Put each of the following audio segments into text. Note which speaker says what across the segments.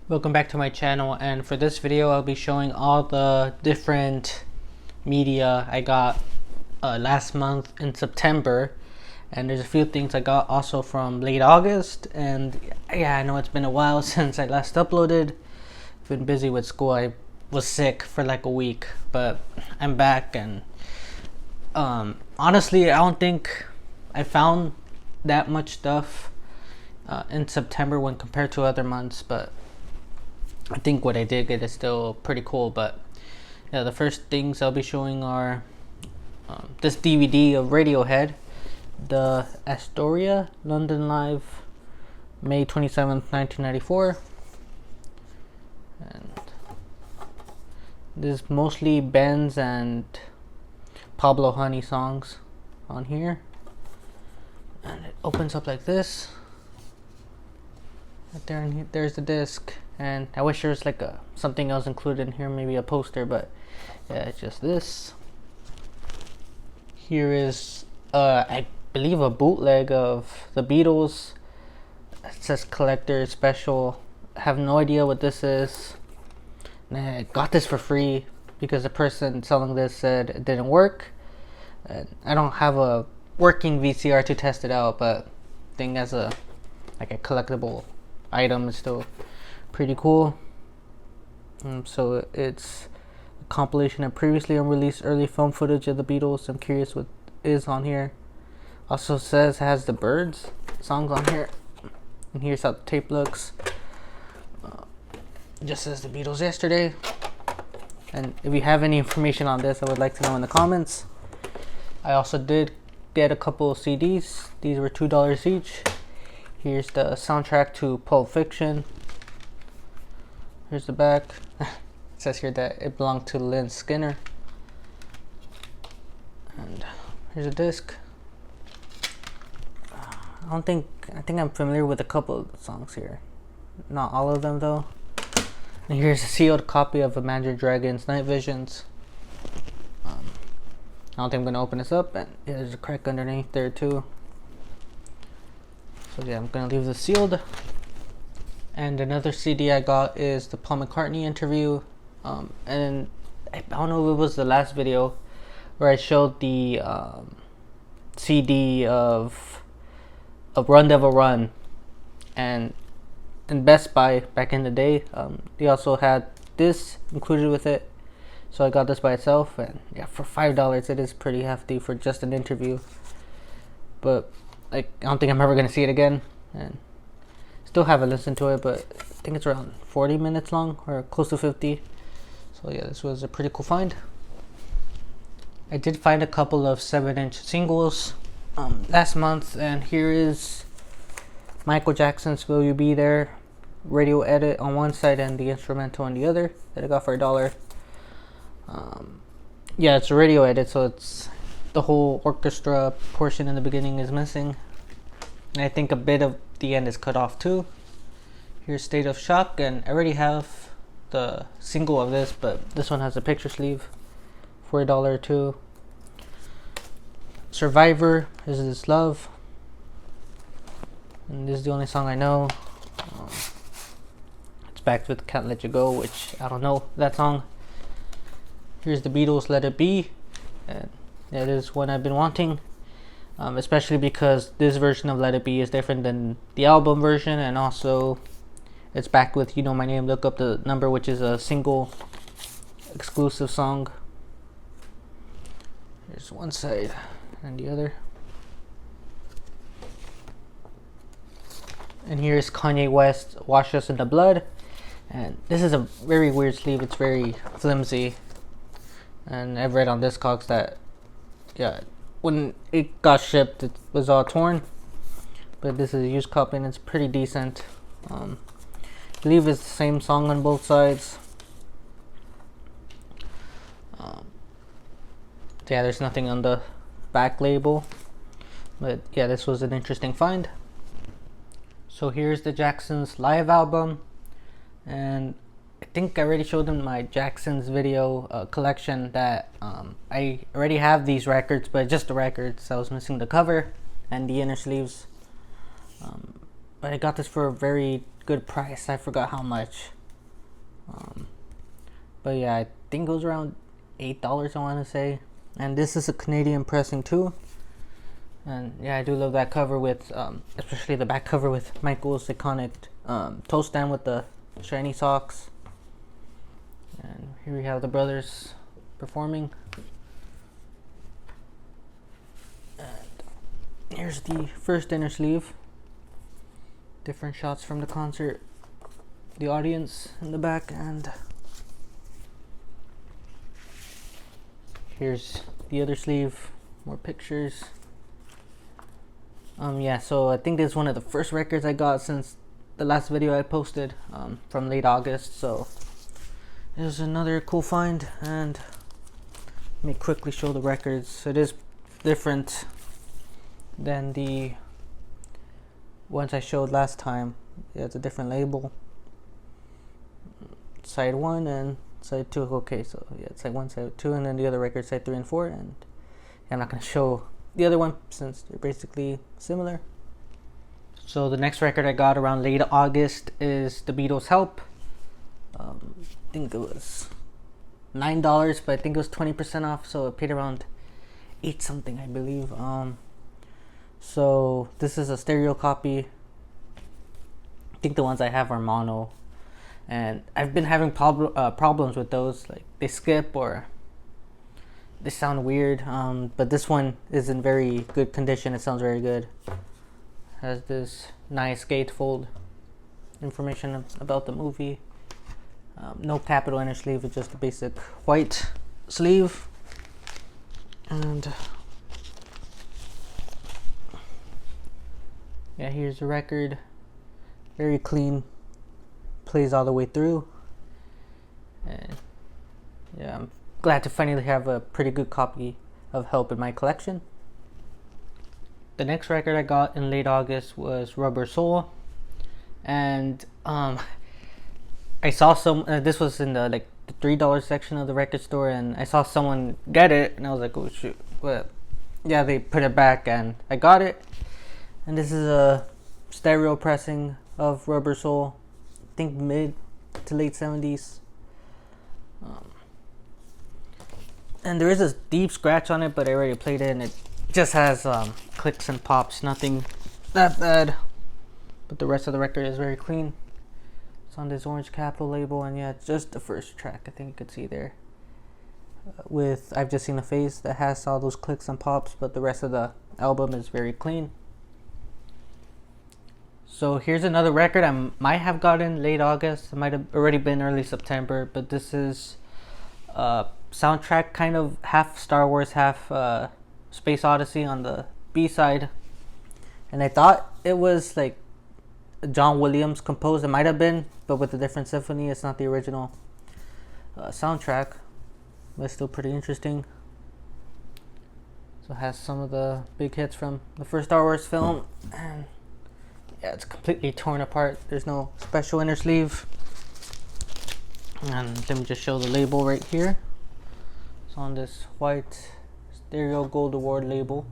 Speaker 1: Welcome back to my channel, and for this video I'll be showing all the different media I got last month in September. And there's a few things I got also from late August, and yeah, I know it's been a while since I last uploaded. I've been busy with school. I was sick for like a week, but I'm back. And honestly, I don't think I found that much stuff in September when compared to other months, but I think what I did get is still pretty cool. But yeah, the first things I'll be showing are this DVD of Radiohead, the Astoria London Live, May 27th, 1994. And this is mostly Ben's and Pablo Honey songs on here. And it opens up like this. Right there, and here, there's the disc. And I wish there was like something else included in here, maybe a poster, but yeah, it's just this. Here is I believe a bootleg of the Beatles. It says collector special. I have no idea what this is. And I got this for free because the person selling this said it didn't work. And I don't have a working VCR to test it out, but thing as a collectible item is still pretty cool. So it's a compilation of previously unreleased early film footage of the Beatles. I'm curious what is on here. Also says it has the Birds songs on here, and here's how the tape looks. Just says the Beatles yesterday. And if you have any information on this, I would like to know in the comments. I also did get a couple of CDs. These were $2 each. Here's the soundtrack to Pulp Fiction. Here's the back. It says here that it belonged to Lynn Skinner. And here's a disc. I think I'm familiar with a couple of the songs here. Not all of them though. And here's a sealed copy of Imagine Dragons Night Visions. I don't think I'm gonna open this up, and yeah, there's a crack underneath there too. So yeah, I'm gonna leave this sealed. And another CD I got is the Paul McCartney interview. And I don't know if it was the last video where I showed the CD of Run Devil Run. And in Best Buy back in the day, they also had this included with it. So I got this by itself, and yeah, for $5 it is pretty hefty for just an interview. But like, I don't think I'm ever gonna see it again, and still haven't listened to it, but I think it's around 40 minutes long or close to 50. So yeah, this was a pretty cool find. I did find a couple of 7-inch singles last month, and here is Michael Jackson's Will You Be There radio edit on one side and the instrumental on the other that I got for $1. Yeah, it's a radio edit, so it's the whole orchestra portion in the beginning is missing, and I think a bit of the end is cut off too. Here's State of Shock, and I already have the single of this, but this one has a picture sleeve for $1 too. Survivor, Is This Love, and this is the only song I know. It's backed with Can't Let You Go, which I don't know that song. Here's the Beatles, Let It Be, and it is one I've been wanting, especially because this version of Let It Be is different than the album version, and also it's backed with You Know My Name, Look Up the Number, which is a single exclusive song. Here's one side and the other. And here's Kanye West, Wash Us in the Blood, and this is a very weird sleeve. It's very flimsy, and I've read on Discogs that yeah, when it got shipped it was all torn, but this is a used copy and it's pretty decent. I believe it's the same song on both sides. Yeah, there's nothing on the back label, but yeah, this was an interesting find. So here's the Jacksons live album, and I think I already showed them my Jacksons video collection that I already have these records, but just the records. I was missing the cover and the inner sleeves. But I got this for a very good price. I forgot how much. But yeah, I think it was around $8, I want to say. And this is a Canadian pressing too. And yeah, I do love that cover with, especially the back cover with Michael's iconic toe stand with the shiny socks. And here we have the brothers performing. And here's the first inner sleeve. Different shots from the concert. The audience in the back, and here's the other sleeve. More pictures. Yeah, so I think this is one of the first records I got since the last video I posted from late August. So there's another cool find, and let me quickly show the records. It is different than the ones I showed last time. Yeah, it's a different label. Side 1 and side 2. Okay, so yeah, it's side 1, side 2, and then the other record side 3 and 4. And yeah, I'm not going to show the other one since they're basically similar. So the next record I got around late August is the Beatles' Help. I think it was $9, but I think it was 20% off, so it paid around 8 something, I believe. So this is a stereo copy. I think the ones I have are mono, and I've been having problems with those. Like, they skip or they sound weird. But this one is in very good condition. It sounds very good. Has this nice gatefold information about the movie. No capital inner sleeve, it's just a basic white sleeve. And yeah, here's the record. Very clean. Plays all the way through. And yeah, I'm glad to finally have a pretty good copy of Help in my collection. The next record I got in late August was Rubber Soul. And I saw some, this was in the the $3 section of the record store, and I saw someone get it, and I was like, oh shoot. But yeah, they put it back and I got it. And this is a stereo pressing of Rubber Soul. I think mid to late 70s. And there is a deep scratch on it, but I already played it, and it just has clicks and pops. Nothing that bad. But the rest of the record is very clean. It's on this orange Capitol label, and yeah, it's just the first track, I think you could see there. With I've Just Seen a Face, that has all those clicks and pops, but the rest of the album is very clean. So here's another record I might have gotten late August. It might have already been early September, but this is soundtrack, kind of half Star Wars, half Space Odyssey on the B-side. And I thought it was like John Williams composed. It might have been, but with a different symphony. It's not the original soundtrack, but it's still pretty interesting. So it has some of the big hits from the first Star Wars film, and yeah, it's completely torn apart. There's no special inner sleeve. And let me just show the label right here. It's on this white Stereo Gold Award label.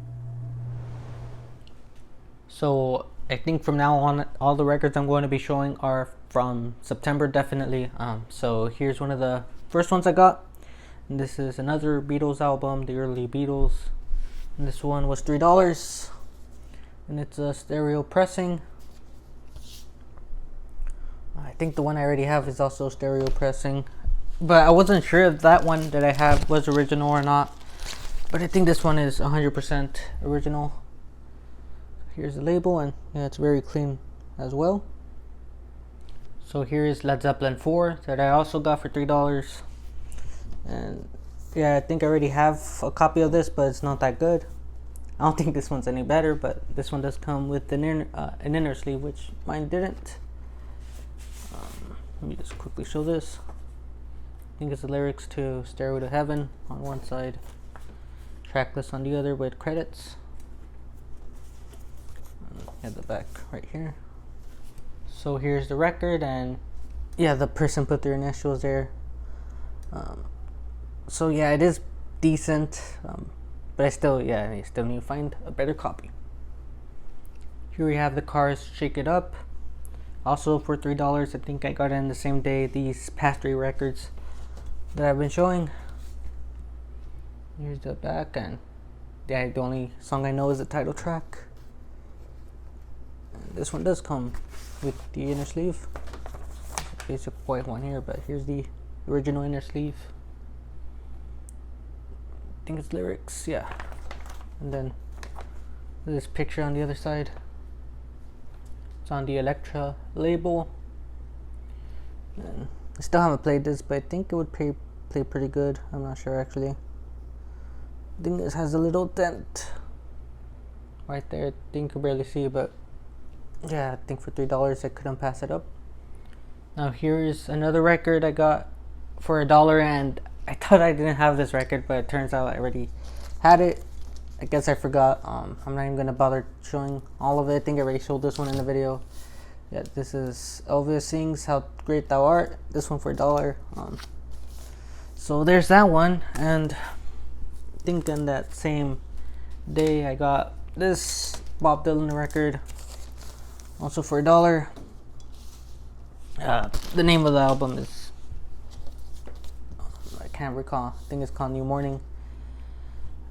Speaker 1: So I think from now on, all the records I'm going to be showing are from September, definitely. So here's one of the first ones I got. And this is another Beatles album, the early Beatles. And this one was $3. And it's a stereo pressing. I think the one I already have is also stereo pressing, but I wasn't sure if that one that I have was original or not. But I think this one is 100% original. Here's the label, and yeah, it's very clean as well. So here is Led Zeppelin 4 that I also got for $3. And yeah, I think I already have a copy of this, but it's not that good. I don't think this one's any better, but this one does come with an inner sleeve, which mine didn't. Let me just quickly show this. I think it's the lyrics to Stairway to Heaven on one side, track list on the other with credits. At the back right here. So here's the record, and yeah, the person put their initials there. So yeah, it is decent, but I still need to find a better copy. Here we have the Cars Shake It Up. also for $3. I think I got it in the same day these past 3 records that I've been showing. Here's the back, and yeah, the only song I know is the title track. And this one does come with the inner sleeve. Basic white one here, but here's the original inner sleeve. I think it's lyrics, yeah. And then this picture on the other side. It's on the Elektra label. And I still haven't played this, but I think it would play pretty good. I'm not sure actually. I think this has a little dent right there. I think you can barely see, but yeah, I think for $3 I couldn't pass it up. Now here's another record I got for $1, and I thought I didn't have this record, but it turns out I already had it. I guess I forgot. I'm not even gonna bother showing all of it. I think I already showed this one in the video. Yeah, this is Elvis Sings How Great Thou Art. This one for $1. So there's that one, and I think on that same day I got this Bob Dylan record, also for $1. The name of the album is, I can't recall. I think it's called New Morning.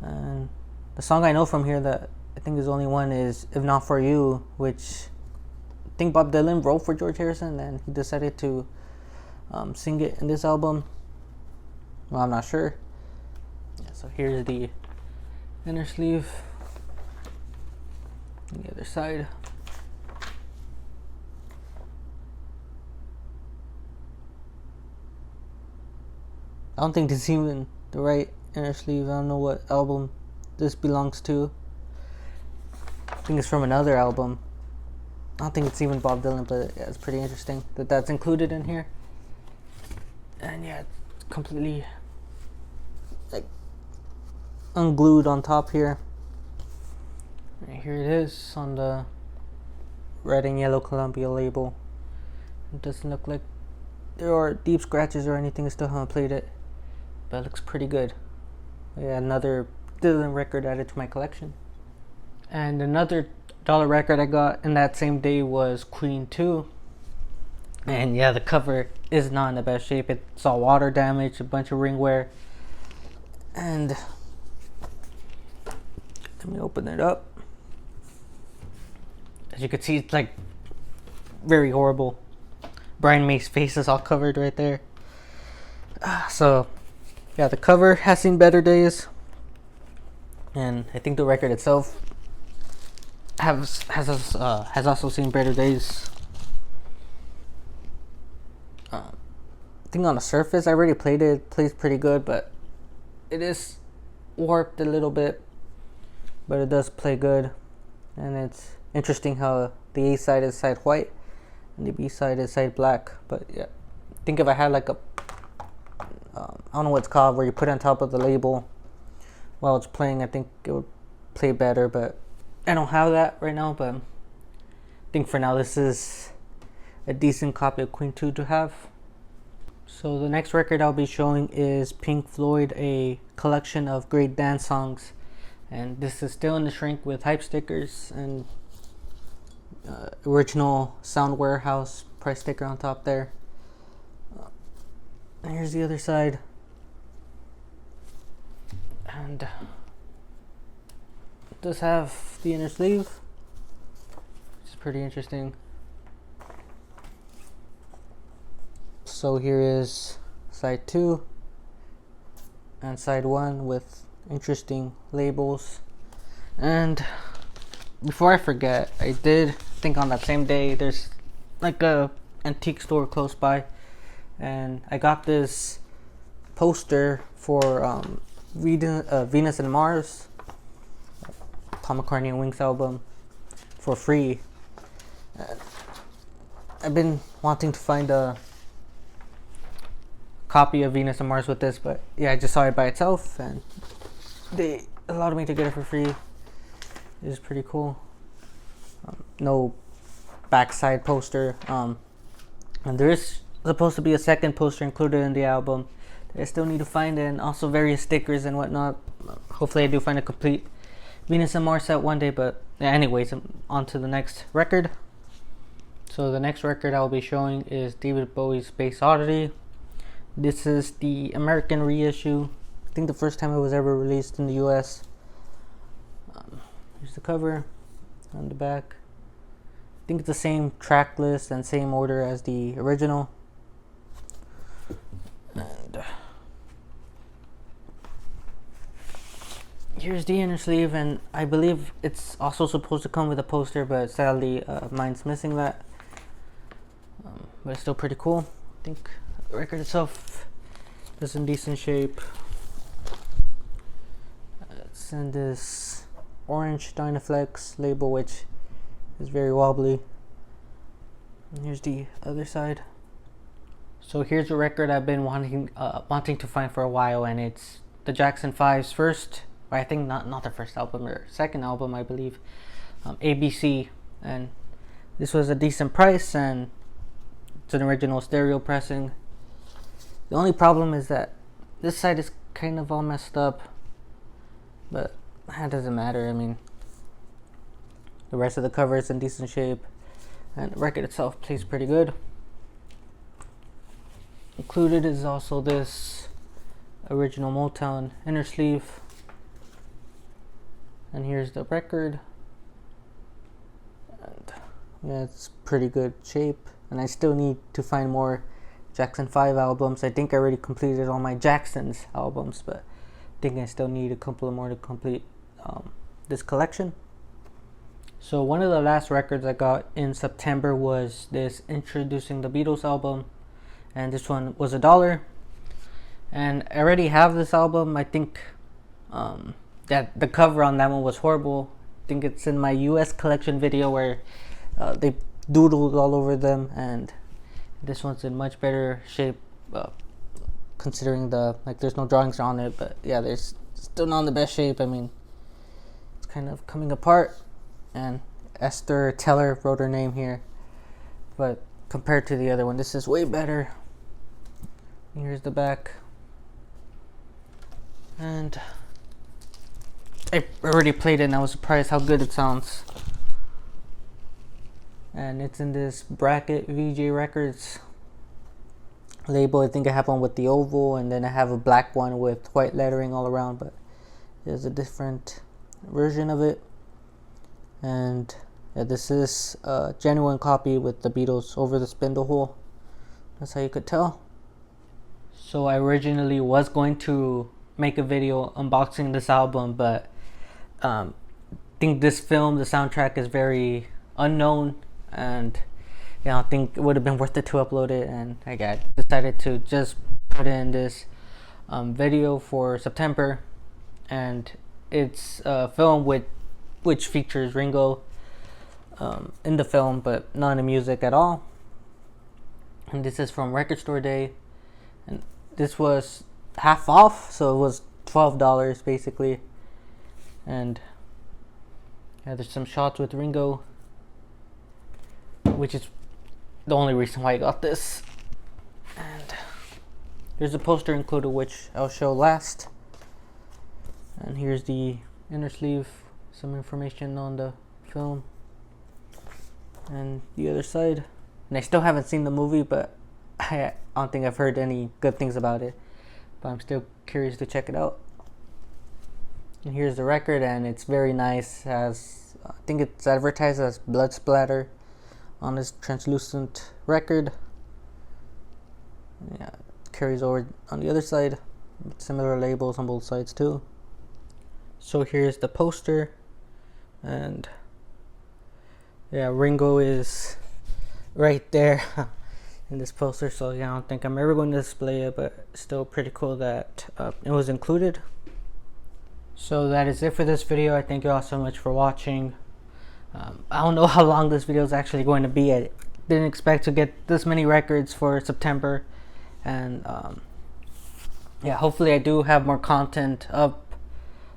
Speaker 1: And the song I know from here that I think is the only one is If Not For You, which I think Bob Dylan wrote for George Harrison, and he decided to sing it in this album. Well, I'm not sure. Yeah, so here's the inner sleeve on the other side. I don't think this is even the right inner sleeve. I don't know what album this belongs to. I think it's from another album. I don't think it's even Bob Dylan, but yeah, it's pretty interesting that that's included in here. And yeah, it's completely like unglued on top here. Right here it is on the red and yellow Columbia label. It doesn't look like there are deep scratches or anything. I still haven't played it, but it looks pretty good. Yeah, another Dylan record added to my collection. And another $1 record I got in that same day was Queen 2. And yeah, the cover is not in the best shape. It's all water damage, a bunch of ring wear. And let me open it up. As you can see, it's like very horrible. Brian May's face is all covered right there. So yeah, the cover has seen better days, and I think the record itself has also seen better days. I think on the surface, I already played it. It plays pretty good, but it is warped a little bit. But it does play good, and it's interesting how the A side is side white and the B side is side black. But yeah, I think if I had like a I don't know what it's called, where you put it on top of the label while it's playing, I think it would play better, but I don't have that right now. But I think for now this is a decent copy of Queen 2 to have. So the next record I'll be showing is Pink Floyd, A Collection of Great Dance Songs, and this is still in the shrink with hype stickers and original Sound Warehouse price sticker on top there. And here's the other side, and it does have the inner sleeve, which is pretty interesting. So here is side 2 and side 1 with interesting labels. And before I forget, I did think on that same day there's like a antique store close by, and I got this poster for Venus and Mars, Paul McCartney and Wings album, for free. I've been wanting to find a copy of Venus and Mars with this, but yeah, I just saw it by itself and they allowed me to get it for free. It is pretty cool. No backside poster, and there is supposed to be a second poster included in the album that I still need to find, and also various stickers and whatnot. Hopefully I do find a complete Venus and Mars set one day. But anyways, on to the next record. So the next record I'll be showing is David Bowie's Space Oddity. This is the American reissue. I think the first time it was ever released in the US. Here's the cover on the back. I think it's the same track list and same order as the original. And here's the inner sleeve, and I believe it's also supposed to come with a poster, but sadly mine's missing that. But it's still pretty cool. I think the record itself is in decent shape. It's in this orange Dynaflex label, which is very wobbly. And here's the other side. So here's a record I've been wanting to find for a while, and it's the Jackson 5's first, or I think not the first album, or second album, I believe, ABC. And this was a decent price, and it's an original stereo pressing. The only problem is that this side is kind of all messed up, but that doesn't matter. I mean, the rest of the cover is in decent shape, and the record itself plays pretty good. Included is also this original Motown inner sleeve, and here's the record. And yeah, it's pretty good shape, and I still need to find more Jackson 5 albums. I think I already completed all my Jackson's albums, but I think I still need a couple more to complete this collection. So one of the last records I got in September was this Introducing the Beatles album, and this one was $1. And I already have this album. I think that the cover on that one was horrible. I think it's in my US collection video where they doodled all over them, and this one's in much better shape, considering there's no drawings on it, but yeah, there's still not in the best shape. I mean, it's kind of coming apart, and Esther Teller wrote her name here, but compared to the other one, this is way better. Here's the back, and I already played it and I was surprised how good it sounds. And it's in this Bracket VJ Records label. I think I have one with the oval, and then I have a black one with white lettering all around, but there's a different version of it. And yeah, this is a genuine copy with the Beatles over the spindle hole. That's how you could tell. So I originally was going to make a video unboxing this album, but I think this film, the soundtrack, is very unknown, and I think it would have been worth it to upload it, and I decided to just put in this video for September. And it's a film which features Ringo in the film, but not in the music at all. And this is from Record Store Day, and this was half off, so it was $12 basically. And yeah, there's some shots with Ringo, which is the only reason why I got this. And there's a poster included, which I'll show last. And here's the inner sleeve, some information on the film, and the other side. And I still haven't seen the movie, but I don't think I've heard any good things about it, but I'm still curious to check it out. And here's the record, and it's very nice. I think it's advertised as blood splatter on this translucent record. Yeah, it carries over on the other side. Similar labels on both sides too. So here's the poster, and yeah, Ringo is right there in this poster. So yeah, I don't think I'm ever going to display it, but still pretty cool that it was included. So that is it for this video. I thank you all so much for watching. I don't know how long this video is actually going to be. I didn't expect to get this many records for September, and yeah, hopefully I do have more content up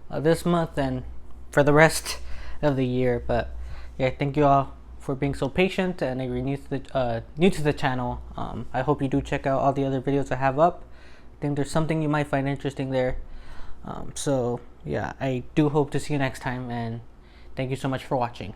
Speaker 1: this month and for the rest of the year. But yeah, thank you all for being so patient, and if you're new to the channel, I hope you do check out all the other videos I have up. I think there's something you might find interesting there. So yeah, I do hope to see you next time, and thank you so much for watching.